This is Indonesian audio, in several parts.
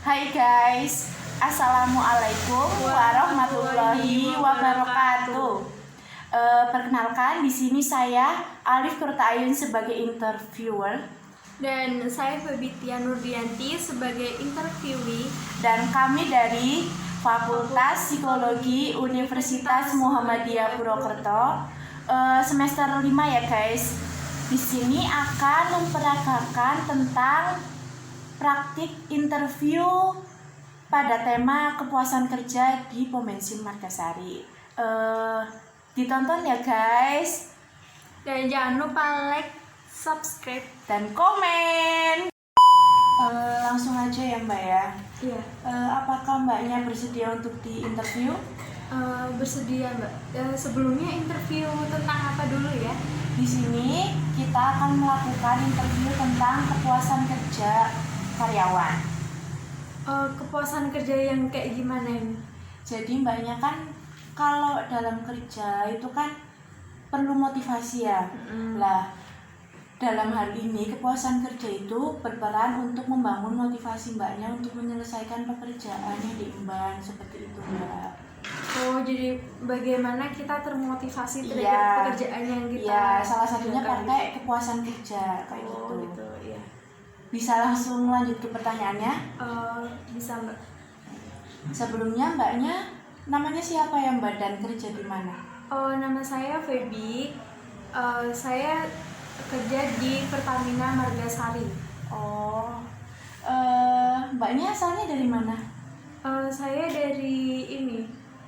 Hai guys, Assalamualaikum warahmatullahi wabarakatuh. Perkenalkan, di sini saya Alif Kurtaayun sebagai interviewer Dan saya Febitia Nurdianti sebagai interviewee. dan kami dari Fakultas Psikologi Universitas Muhammadiyah Purwokerto semester 5 ya guys. Di sini akan memperagakan tentang praktik interview pada tema kepuasan kerja di Pom Bensin Margasari. Ditonton ya guys, Dan jangan lupa like, subscribe. dan komen. Langsung aja ya Mbak ya. Iya, Apakah Mbaknya bersedia untuk diinterview? bersedia Mbak. Sebelumnya interview tentang apa dulu ya? Di sini kita akan melakukan interview tentang kepuasan kerja karyawan. Kepuasan kerja yang kayak gimana ini? Jadi Mbaknya kan kalau dalam kerja itu kan perlu motivasi ya. Lah, dalam hal ini kepuasan kerja itu berperan untuk membangun motivasi Mbaknya untuk menyelesaikan pekerjaan yang diemban, seperti itu Mbak. Oh, jadi bagaimana kita termotivasi terhadap Iya. pekerjaan yang kita Iya, salah satunya lakukan pakai kepuasan kerja kayak Oh, gitu. gitu, iya. Bisa langsung lanjut ke pertanyaannya. Bisa Mbak. Sebelumnya Mbaknya namanya siapa ya Mbak dan kerja di mana? Nama saya Feby. Saya kerja di Pertamina Margasari. Oh, Mbaknya asalnya dari mana? Saya dari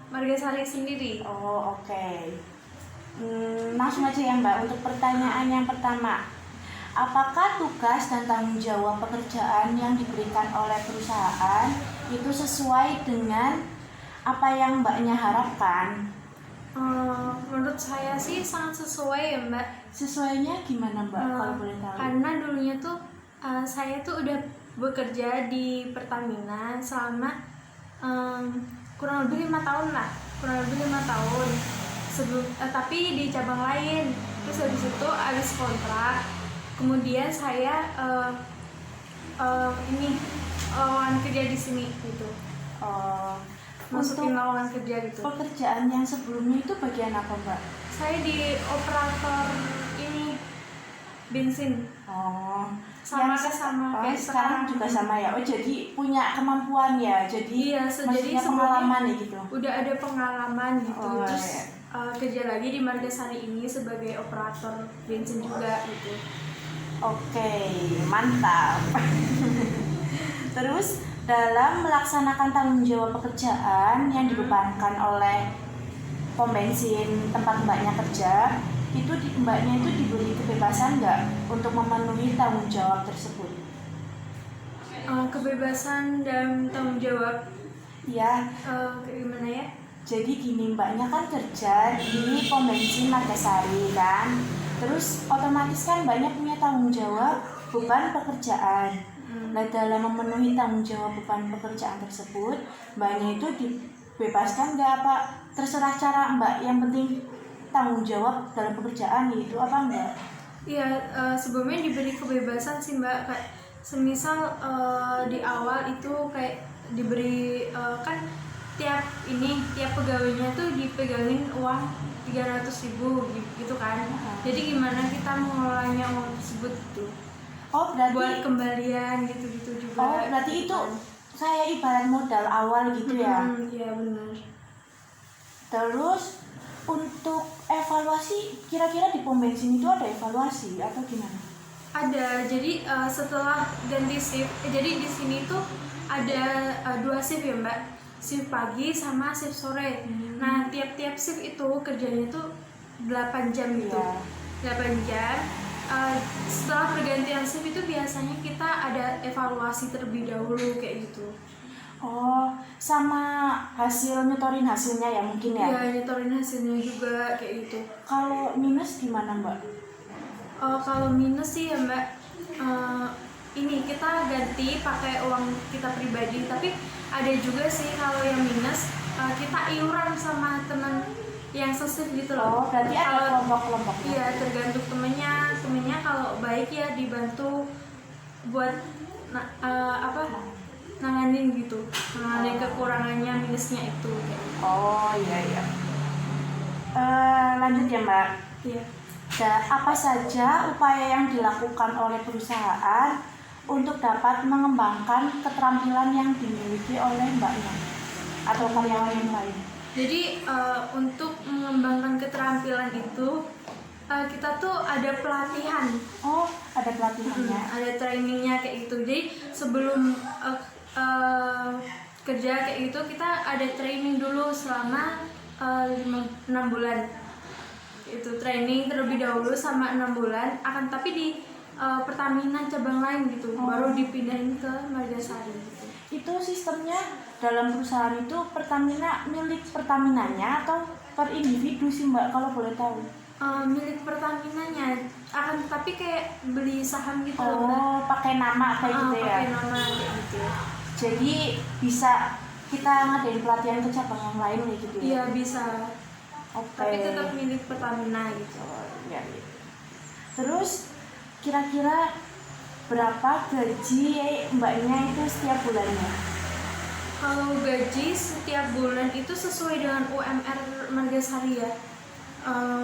Margasari sendiri. Oh, oke. Langsung aja ya Mbak untuk pertanyaan yang pertama. Apakah tugas dan tanggung jawab pekerjaan yang diberikan oleh perusahaan itu sesuai dengan apa yang Mbaknya harapkan? Menurut saya sih sangat sesuai ya Mbak. Sesuainya gimana Mbak kalau boleh tahu? Karena dulunya tuh saya tuh udah bekerja di Pertamina selama kurang lebih 5 tahun lah, sebelum tapi di cabang lain. Terus habis itu habis kontrak, kemudian saya lowongan kerja di sini gitu, masukin Untuk lowongan kerja gitu. pekerjaan yang sebelumnya itu bagian apa Mbak? Saya di operator bensin. Sama yang kayak sekarang juga sama ya. Oh, jadi punya kemampuan ya. Jadi Iya, jadi maksudnya pengalaman ya gitu. Udah ada pengalaman gitu. Oh, Terus iya. kerja lagi di Margasari ini sebagai operator bensin juga gitu. Oke, mantap. Terus dalam melaksanakan tanggung jawab pekerjaan yang dibebankan oleh pom bensin tempat Mbaknya kerja, itu Mbaknya itu diberi kebebasan nggak untuk memenuhi tanggung jawab tersebut? Kebebasan dan tanggung jawab Ya, kayak gimana ya? jadi gini, Mbaknya kan kerja di pom bensin Margasari kan, terus otomatis kan Mbaknya punya tanggung jawab beban pekerjaan. Nah, dalam memenuhi tanggung jawab beban pekerjaan tersebut, Mbaknya itu dibebaskan nggak, apa terserah cara Mbak, yang penting tanggung jawab dalam pekerjaan itu apa enggak? Iya, sebelumnya diberi kebebasan sih Mbak, kayak semisal di awal itu kayak diberi kan tiap pegawainya tuh dipegangin uang 300.000 gitu kan. Jadi gimana kita mengelolanya uang tersebut gitu. Oh, berarti Buat kembalian gitu-gitu juga. Oh, berarti gitu itu kan. kayak ibarat modal awal gitu ya. Iya benar. Terus untuk evaluasi, kira-kira di pom bensin itu ada evaluasi atau gimana? Ada, jadi setelah ganti shift, jadi di sini tuh ada 2 shift ya Mbak, shift pagi sama shift sore. Nah tiap-tiap shift itu kerjanya tuh 8 jam gitu, Iya. 8 jam. Setelah pergantian shift itu biasanya kita ada evaluasi terlebih dahulu kayak gitu. Oh, sama hasil nyetorin hasilnya ya mungkin ya? Iya, nyetorin hasilnya juga kayak gitu. Kalau minus gimana Mbak? Kalau minus sih ya Mbak, ini kita ganti pakai uang kita pribadi. Tapi ada juga sih kalau yang minus kita iuran sama teman yang sesif gitu loh. Oh, berarti ada Kalau kelompok-kelompoknya. iya, tergantung temennya kalau baik ya dibantu buat nanganin gitu, nanganin kekurangannya, minusnya itu kayak gitu. Oh iya iya. Lanjut ya Mbak. Iya. Apa saja upaya yang dilakukan oleh perusahaan untuk dapat mengembangkan keterampilan yang dimiliki oleh Mbaknya atau karyawan yang lain? Jadi untuk mengembangkan keterampilan itu kita tuh ada pelatihan. Oh, ada pelatihannya. Ada trainingnya kayak gitu. Jadi sebelum kerja kayak gitu kita ada training dulu selama 6 bulan. Itu training terlebih dahulu sama 6 bulan, akan tapi di Pertamina cabang lain gitu, baru dipindahin ke Margasari gitu. Itu sistemnya dalam perusahaan itu Pertamina milik Pertaminanya atau per individu sih Mbak kalau boleh tahu? Milik Pertaminanya, akan tapi kayak beli saham gitu loh Mbak. Oh, pakai nama kayak gitu ya? Pakai nama kayak gitu. Jadi bisa kita ngadain pelatihan ke cabang yang lain kayak gitu ya? Iya bisa. Oke. Tapi tetap milik Pertamina gitu. Oh, iya, iya. Terus kira-kira berapa gaji Mbaknya itu setiap bulannya? Kalau gaji setiap bulan itu sesuai dengan UMR Margasari ya.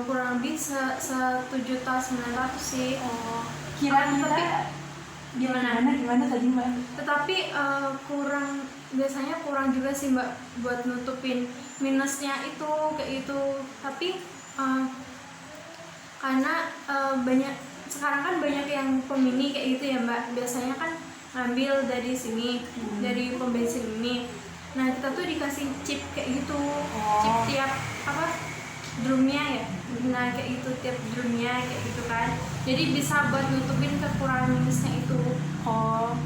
Kurang lebih 1.900.000 sih. Oh, kira-kira gimana tadi Mbak? Tetapi biasanya kurang juga sih Mbak buat nutupin minusnya itu kayak itu. Tapi karena sekarang kan banyak yang pemini kayak gitu ya Mbak. Biasanya kan ngambil dari sini, dari pom bensin ini. Nah kita tuh dikasih chip kayak gitu, chip tiap drumnya ya. Nah kayak gitu tiap drumnya kayak gitu kan. Jadi bisa buat nutupin kekurangan minusnya itu. Oh,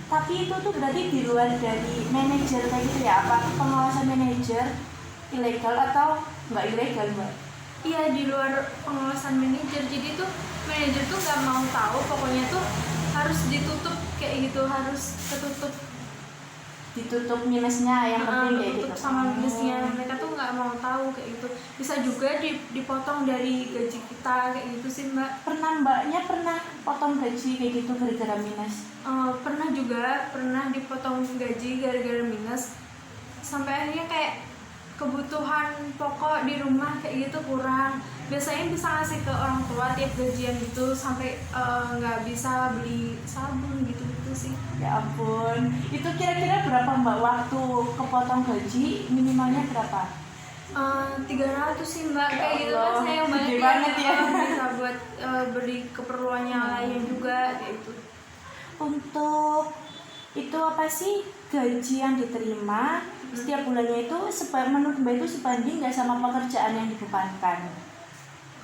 tapi itu tuh berarti di luar dari manajer kayak gitu ya? Apa pengawasan manajer ilegal atau nggak ilegal Mbak? Iya di luar pengawasan manajer. Jadi tuh manajer tuh nggak mau tahu, pokoknya tuh harus ditutup kayak gitu, harus ditutup minusnya yang penting kayak gitu. Sama minusnya mereka tuh nggak mau tahu kayak gitu. Bisa juga dipotong dari gaji kita kayak gitu sih Mbak. Mbaknya pernah potong gaji kayak gitu gara-gara minus? Pernah dipotong gaji gara-gara minus, sampai akhirnya kayak kebutuhan pokok di rumah kayak gitu kurang. Biasanya bisa ngasih ke orang tua tiap gajian gitu, sampai nggak bisa beli sabun gitu sih. Ya ampun, itu kira-kira berapa Mbak waktu kepotong gaji, minimalnya berapa? 300 sih Mbak, Ya kayak gitu Allah, kan saya gede banget ya. Bisa buat beli keperluan yang lain juga kayak itu. Untuk itu apa sih gaji yang diterima setiap bulannya itu menurut Mbak itu sebanding nggak sama pekerjaan yang dibebankan?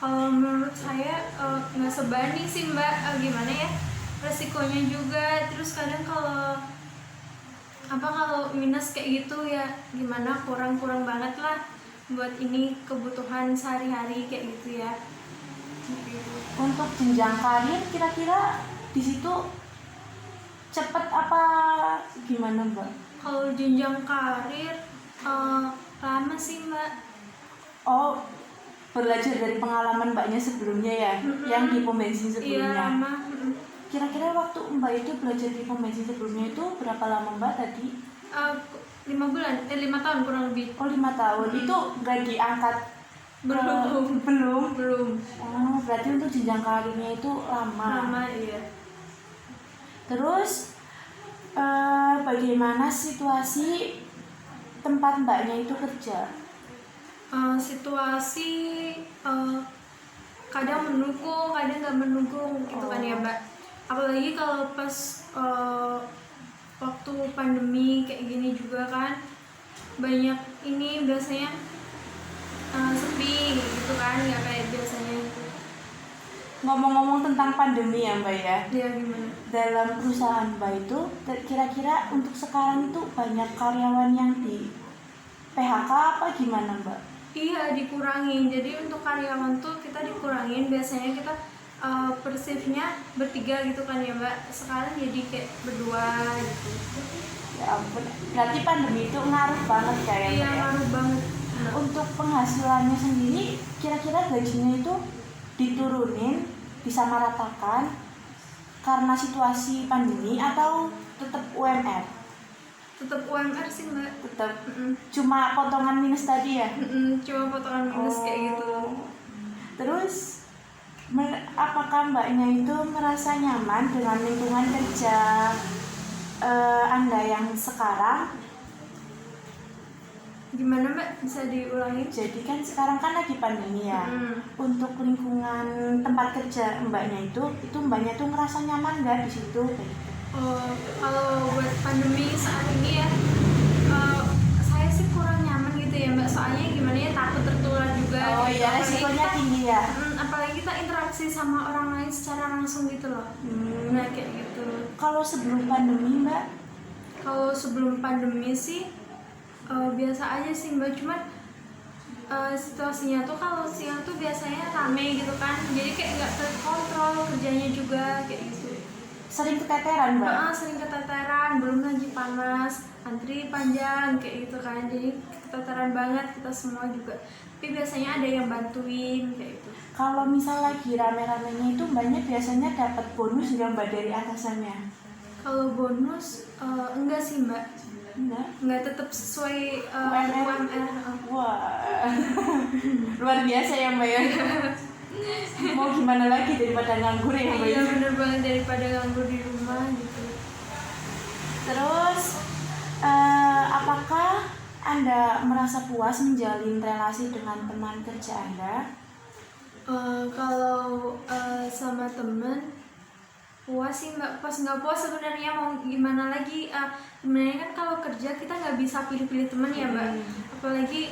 Kalau menurut saya nggak sebanding sih Mbak. Gimana ya, resikonya juga. Terus kadang kalau minus kayak gitu ya gimana, kurang banget lah buat ini kebutuhan sehari-hari kayak gitu ya. Untuk jenjang karir kira-kira di situ cepet apa gimana Mbak? Kalau jenjang karir lama sih Mbak. Oh, belajar dari pengalaman Mbaknya sebelumnya ya, yang di pom bensin sebelumnya. Iya lama. Kira-kira waktu Mbak itu belajar di pom bensin sebelumnya itu berapa lama Mbak tadi? 5 tahun kurang lebih. Oh 5 tahun. Itu nggak diangkat? Belum. Oh, berarti untuk jenjang karirnya itu lama. Iya. Terus bagaimana situasi tempat Mbaknya itu kerja? Situasi kadang mendukung, kadang nggak mendukung gitu kan ya Mbak. Apalagi kalau pas waktu pandemi kayak gini juga kan banyak ini biasanya sepi gitu kan, nggak kayak biasanya itu. Ngomong-ngomong tentang pandemi ya Mbak ya, Gimana? dalam perusahaan Mbak itu kira-kira untuk sekarang itu banyak karyawan yang di PHK apa gimana Mbak? Iya dikurangin, jadi untuk karyawan tuh kita dikurangin. Biasanya kita persifnya bertiga gitu kan ya Mbak, sekarang jadi kayak berdua gitu. Ya ampun, berarti pandemi itu ngaruh banget kayaknya. Iya ngaruh banget. Untuk penghasilannya sendiri kira-kira gajinya itu diturunin, disamaratakan karena situasi pandemi atau tetap UMR? Tetap UMR sih mbak. Tetap Mm-mm. cuma potongan minus tadi ya? Cuma potongan minus kayak gitu. Terus apakah mbaknya itu merasa nyaman dengan lingkungan kerja Anda yang sekarang? Gimana mbak, bisa diulangi? Jadi kan sekarang kan lagi pandemi ya. Untuk lingkungan tempat kerja mbaknya itu mbaknya tuh ngerasa nyaman nggak di situ? Kayak gitu. Kalau buat pandemi saat ini ya, saya sih kurang nyaman gitu ya mbak. Soalnya gimana ya, takut tertular juga. Oh gitu. iya, resikonya tinggi ya. Apalagi kita interaksi sama orang lain secara langsung gitu loh. Nah kayak gitu. Kalau sebelum pandemi mbak? Kalau sebelum pandemi sih biasa aja sih mbak, cuman situasinya tuh kalau siang tuh biasanya rame gitu kan, jadi kayak nggak terkontrol kerjanya juga kayak gitu. Sering keteteran mbak? Sering keteteran, belum lagi panas, antri panjang kayak gitu kan, jadi keteteran banget kita semua juga. Tapi biasanya ada yang bantuin kayak gitu. Kalau misal lagi rame-ramenya itu mbaknya biasanya dapat bonus nggak mbak dari atasannya? Kalau bonus enggak sih mbak. Enggak, tetap sesuai UMR. Wah, luar biasa ya mbak ya. Mau gimana lagi daripada nganggur ya mbak? Iya bener banget, daripada nganggur di rumah gitu. Terus apakah Anda merasa puas menjalin relasi dengan teman kerja Anda? Kalau sama temen puas sih mbak, pas nggak puas sebenarnya mau gimana lagi. Sebenarnya kan kalau kerja kita nggak bisa pilih-pilih temen ya mbak, apalagi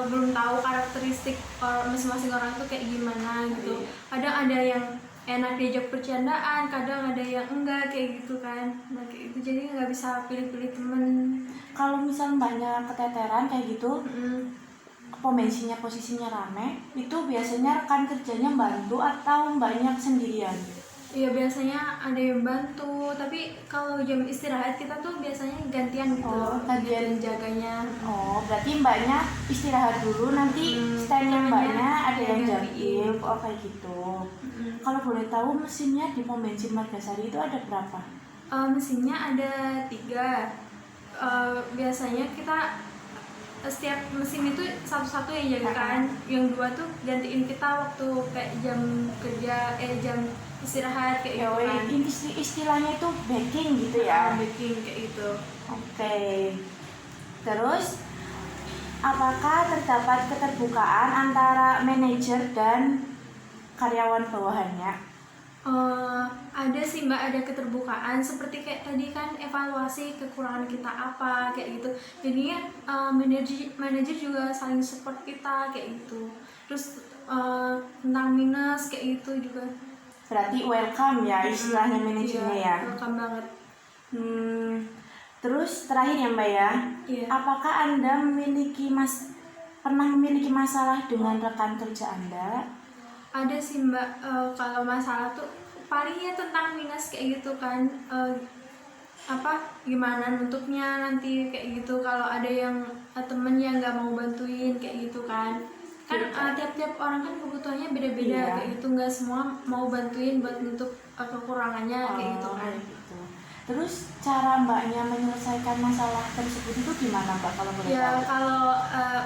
belum tahu karakteristik masing-masing orang tuh kayak gimana gitu. Kadang ada yang enak diajak bercandaan, kadang ada yang enggak kayak gitu kan. Nah kayak gitu, jadi nggak bisa pilih-pilih temen. Kalau misal mbaknya keteteran kayak gitu, posisinya rame, itu biasanya rekan kerjanya bantu atau mbaknya sendirian? Iya biasanya ada yang bantu, tapi kalau jam istirahat kita tuh biasanya gantian gitu. Gantian jaganya. Berarti mbaknya istirahat dulu, nanti stand-nya mbaknya ada yang jagain. Kayak gitu. Kalau boleh tahu mesinnya di pom bensin Margasari itu ada berapa? Mesinnya ada 3. Biasanya kita setiap mesin itu satu-satu yang jaga kan, yang 2 tuh gantiin kita waktu kayak jam kerja, jam istirahat kayak gitu kan. Istilahnya itu backing gitu ya? Backing kayak gitu. Oke. Terus apakah terdapat keterbukaan antara manajer dan karyawan bawahannya? Ada sih mbak, ada keterbukaan seperti kayak tadi kan, evaluasi kekurangan kita apa kayak gitu. Jadinya manajer juga saling support kita kayak gitu. Terus tentang minus kayak gitu juga. Berarti welcome ya istilahnya manajernya ya? Welcome banget. Terus terakhir ya mbak ya, apakah Anda pernah memiliki masalah dengan rekan kerja Anda? Ada sih mbak, kalau masalah tuh palingnya tentang minus kayak gitu kan, gimana nutupnya nanti kayak gitu. Kalau ada yang temen yang nggak mau bantuin kayak gitu kan tiap-tiap orang kan kebutuhannya beda-beda kayak gitu, nggak semua mau bantuin buat nutup kekurangannya kayak gitu kan. Terus cara mbaknya menyelesaikan masalah tersebut itu gimana mbak kalau boleh tahu? Kalau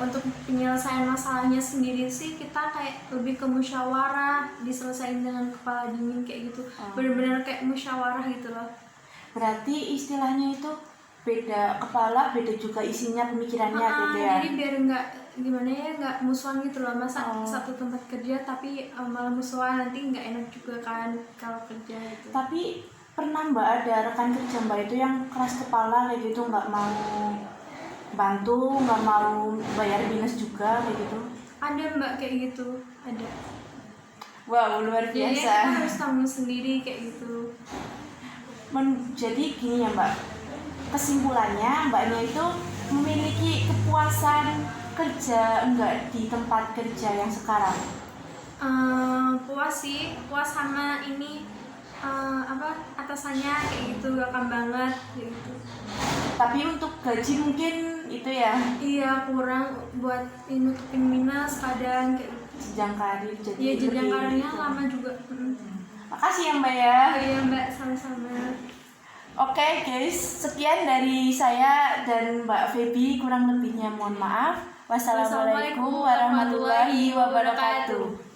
untuk penyelesaian masalahnya sendiri sih kita kayak lebih ke musyawarah, diselesain dengan kepala dingin kayak gitu. Benar-benar kayak musyawarah gitu loh. Berarti istilahnya itu beda kepala, beda juga isinya pemikirannya gitu ya? Jadi biar nggak musuhan gitu loh. Masa satu tempat kerja tapi malah musuhan, nanti nggak enak juga kan kalau kerja gitu. Tapi pernah mbak ada rekan kerja mbak itu yang keras kepala kayak gitu, nggak mau bantu, nggak mau bayar minus juga kayak gitu? Ada mbak kayak gitu, ada. Wow, luar biasa. Jadi kita harus tanggung sendiri kayak gitu. Jadi gini ya mbak, kesimpulannya mbaknya itu memiliki kepuasan kerja enggak di tempat kerja yang sekarang? Puas sih, puas sama ini atasannya kayak gitu, welcome banget gitu. Tapi untuk gaji mungkin itu ya? Iya, kurang buat nutupin minus kadang kayak gitu. Jenjang karir jadi jenjang karirnya gitu. Lama juga. Makasih ya mbak ya. Iya mbak, sama-sama. Oke guys, sekian dari saya dan Mbak Feby, kurang lebihnya mohon maaf. Wassalamualaikum warahmatullahi wabarakatuh.